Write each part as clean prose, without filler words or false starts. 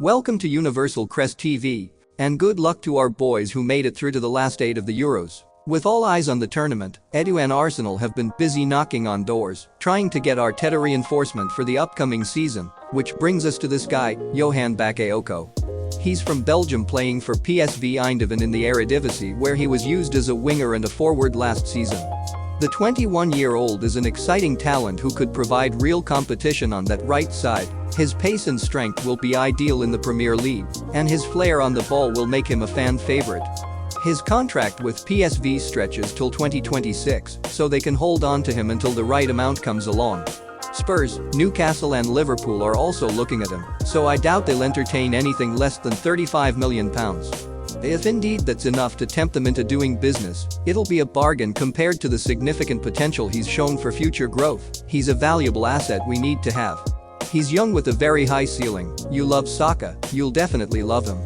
Welcome to Universal Crest TV, and good luck to our boys who made it through to the last 8 of the Euros. With all eyes on the tournament, Edu and Arsenal have been busy knocking on doors, trying to get Arteta reinforcement for the upcoming season, which brings us to this guy, Johan Bakayoko. He's from Belgium playing for PSV Eindhoven in the Eredivisie, where he was used as a winger and a forward last season. The 21-year-old is an exciting talent who could provide real competition on that right side. His pace and strength will be ideal in the Premier League, and his flair on the ball will make him a fan favorite. His contract with PSV stretches till 2026, so they can hold on to him until the right amount comes along. Spurs, Newcastle and Liverpool are also looking at him, so I doubt they'll entertain anything less than £35 million. If indeed that's enough to tempt them into doing business, it'll be a bargain compared to the significant potential he's shown for future growth. He's a valuable asset we need to have. He's young with a very high ceiling. You love Saka, you'll definitely love him.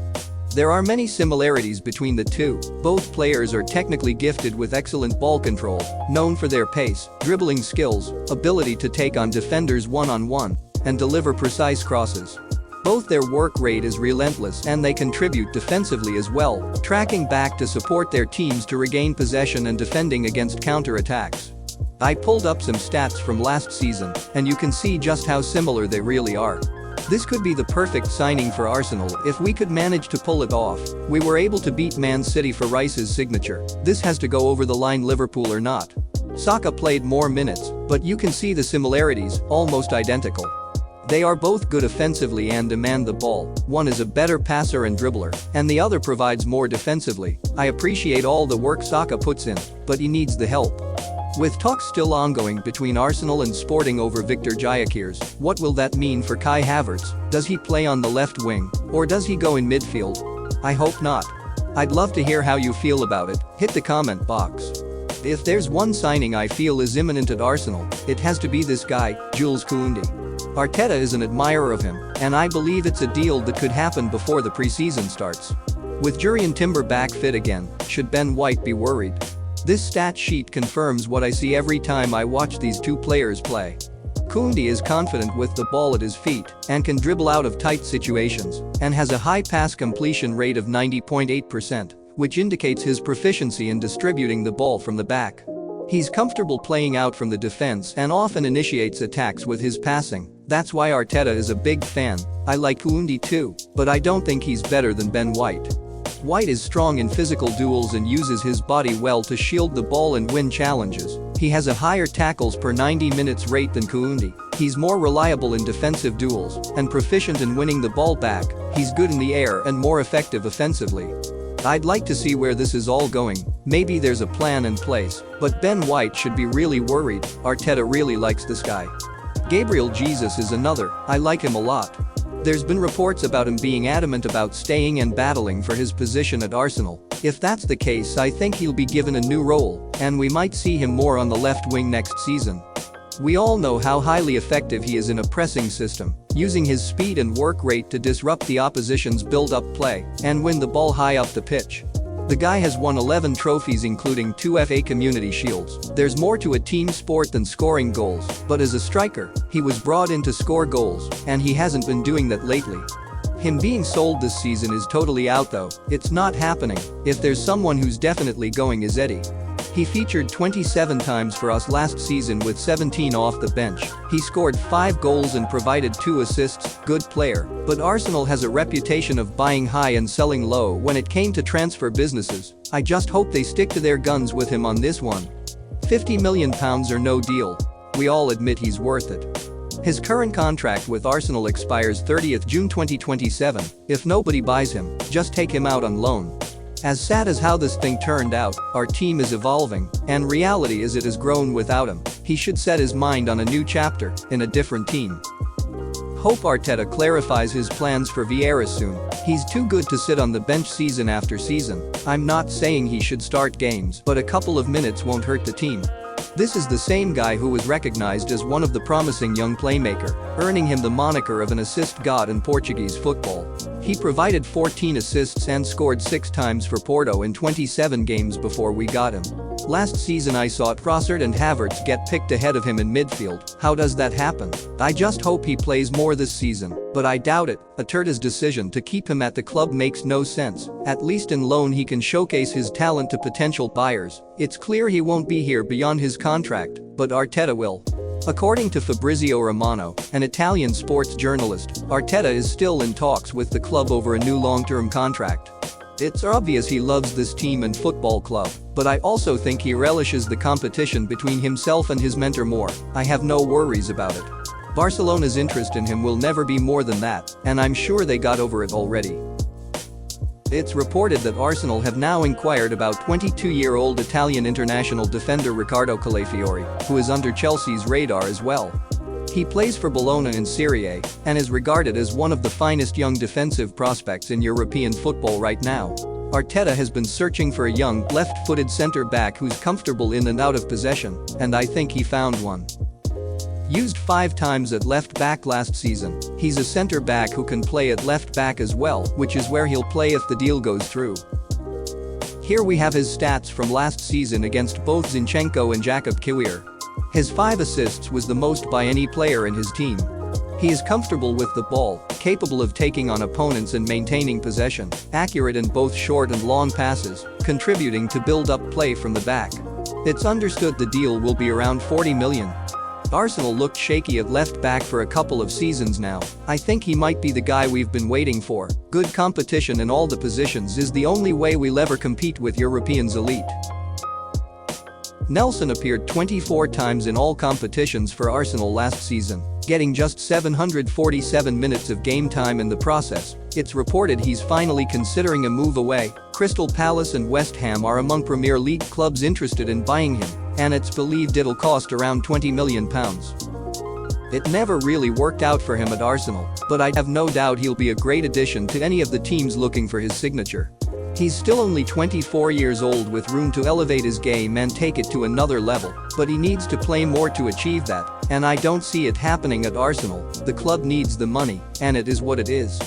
There are many similarities between the two. Both players are technically gifted with excellent ball control, known for their pace, dribbling skills, ability to take on defenders one-on-one, and deliver precise crosses. Both their work rate is relentless and they contribute defensively as well, tracking back to support their teams to regain possession and defending against counter-attacks. I pulled up some stats from last season, and you can see just how similar they really are. This could be the perfect signing for Arsenal if we could manage to pull it off. We were able to beat Man City for Rice's signature. This has to go over the line, Liverpool or not. Saka played more minutes, but you can see the similarities, almost identical. They are both good offensively and demand the ball. One is a better passer and dribbler, and the other provides more defensively. I appreciate all the work Saka puts in, but he needs the help. With talks still ongoing between Arsenal and Sporting over Victor Gyökeres, what will that mean for Kai Havertz? Does he play on the left wing, or does he go in midfield? I hope not. I'd love to hear how you feel about it. Hit the comment box. If there's one signing I feel is imminent at Arsenal, it has to be this guy, Jules Koundé. Arteta is an admirer of him, and I believe it's a deal that could happen before the preseason starts. With Jurrien Timber back fit again, should Ben White be worried? This stat sheet confirms what I see every time I watch these two players play. Koundé is confident with the ball at his feet and can dribble out of tight situations and has a high pass completion rate of 90.8%, which indicates his proficiency in distributing the ball from the back. He's comfortable playing out from the defense and often initiates attacks with his passing. That's why Arteta is a big fan. I like Koundé too, but I don't think he's better than Ben White. White is strong in physical duels and uses his body well to shield the ball and win challenges. He has a higher tackles per 90 minutes rate than Koundé. He's more reliable in defensive duels and proficient in winning the ball back. He's good in the air and more effective offensively. I'd like to see where this is all going. Maybe there's a plan in place, but Ben White should be really worried. Arteta really likes this guy. Gabriel Jesus is another. I like him a lot. There's been reports about him being adamant about staying and battling for his position at Arsenal. If that's the case, I think he'll be given a new role, and we might see him more on the left wing next season. We all know how highly effective he is in a pressing system, using his speed and work rate to disrupt the opposition's build-up play and win the ball high up the pitch. The guy has won 11 trophies including 2 FA Community Shields. There's more to a team sport than scoring goals, but as a striker, he was brought in to score goals, and he hasn't been doing that lately. Him being sold this season is totally out though. It's not happening. If there's someone who's definitely going is Eddie. He featured 27 times for us last season with 17 off the bench. He scored 5 goals and provided 2 assists. Good player, but Arsenal has a reputation of buying high and selling low when it came to transfer businesses. I just hope they stick to their guns with him on this one. £50 million or no deal. We all admit he's worth it. His current contract with Arsenal expires 30th June 2027. If nobody buys him, just take him out on loan. As sad as how this thing turned out, our team is evolving, and reality is it has grown without him. He should set his mind on a new chapter in a different team. Hope Arteta clarifies his plans for Vieira soon. He's too good to sit on the bench season after season. I'm not saying he should start games, but a couple of minutes won't hurt the team. This is the same guy who was recognized as one of the promising young playmaker, earning him the moniker of an assist god in Portuguese football. He provided 14 assists and scored 6 times for Porto in 27 games before we got him. Last season I saw Trossard and Havertz get picked ahead of him in midfield. How does that happen? I just hope he plays more this season, but I doubt it. Arteta's decision to keep him at the club makes no sense. At least in loan he can showcase his talent to potential buyers. It's clear he won't be here beyond his contract, but Arteta will. According to Fabrizio Romano, an Italian sports journalist, Arteta is still in talks with the club over a new long-term contract. It's obvious he loves this team and football club, but I also think he relishes the competition between himself and his mentor more. I have no worries about it. Barcelona's interest in him will never be more than that, and I'm sure they got over it already. It's reported that Arsenal have now inquired about 22-year-old Italian international defender Riccardo Calafiori, who is under Chelsea's radar as well. He plays for Bologna in Serie A and is regarded as one of the finest young defensive prospects in European football right now. Arteta has been searching for a young, left-footed centre-back who's comfortable in and out of possession, and I think he found one. Used 5 times at left-back last season, he's a centre-back who can play at left-back as well, which is where he'll play if the deal goes through. Here we have his stats from last season against both Zinchenko and Jakub Kiwior. His 5 assists was the most by any player in his team. He is comfortable with the ball, capable of taking on opponents and maintaining possession, accurate in both short and long passes, contributing to build-up play from the back. It's understood the deal will be around 40 million. Arsenal looked shaky at left-back for a couple of seasons now. I think he might be the guy we've been waiting for. Good competition in all the positions is the only way we'll ever compete with Europeans' elite. Nelson appeared 24 times in all competitions for Arsenal last season, getting just 747 minutes of game time in the process. It's reported he's finally considering a move away. Crystal Palace and West Ham are among Premier League clubs interested in buying him, and it's believed it'll cost around £20 million. It never really worked out for him at Arsenal, but I have no doubt he'll be a great addition to any of the teams looking for his signature. He's still only 24 years old with room to elevate his game and take it to another level, but he needs to play more to achieve that, and I don't see it happening at Arsenal. The club needs the money, and it is what it is.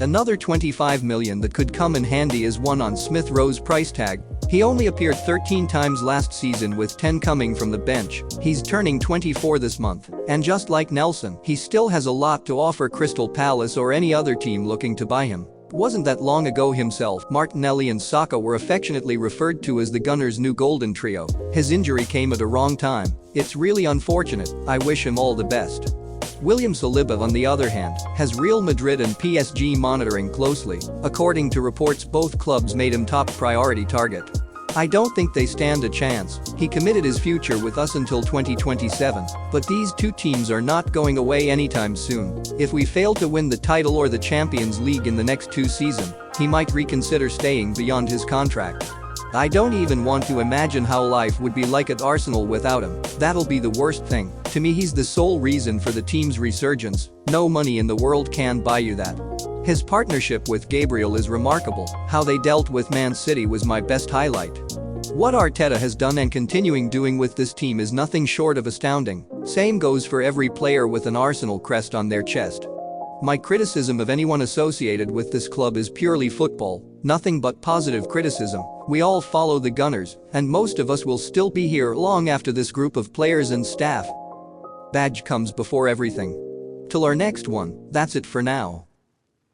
Another 25 million that could come in handy is one on Smith Rowe's price tag. He only appeared 13 times last season with 10 coming from the bench. He's turning 24 this month, and just like Nelson, he still has a lot to offer Crystal Palace or any other team looking to buy him. Wasn't that long ago himself, Martinelli and Saka were affectionately referred to as the Gunners' new golden trio. His injury came at a wrong time. It's really unfortunate. I wish him all the best. William Saliba, on the other hand, has Real Madrid and PSG monitoring closely. According to reports, both clubs made him top priority target. I don't think they stand a chance. He committed his future with us until 2027, but these two teams are not going away anytime soon. If we fail to win the title or the Champions League in the next 2 seasons, he might reconsider staying beyond his contract. I don't even want to imagine how life would be like at Arsenal without him. That'll be the worst thing. To me, he's the sole reason for the team's resurgence. No money in the world can buy you that. His partnership with Gabriel is remarkable. How they dealt with Man City was my best highlight. What Arteta has done and continuing doing with this team is nothing short of astounding. Same goes for every player with an Arsenal crest on their chest. My criticism of anyone associated with this club is purely football, nothing but positive criticism. We all follow the Gunners, and most of us will still be here long after this group of players and staff. Badge comes before everything. Till our next one, that's it for now.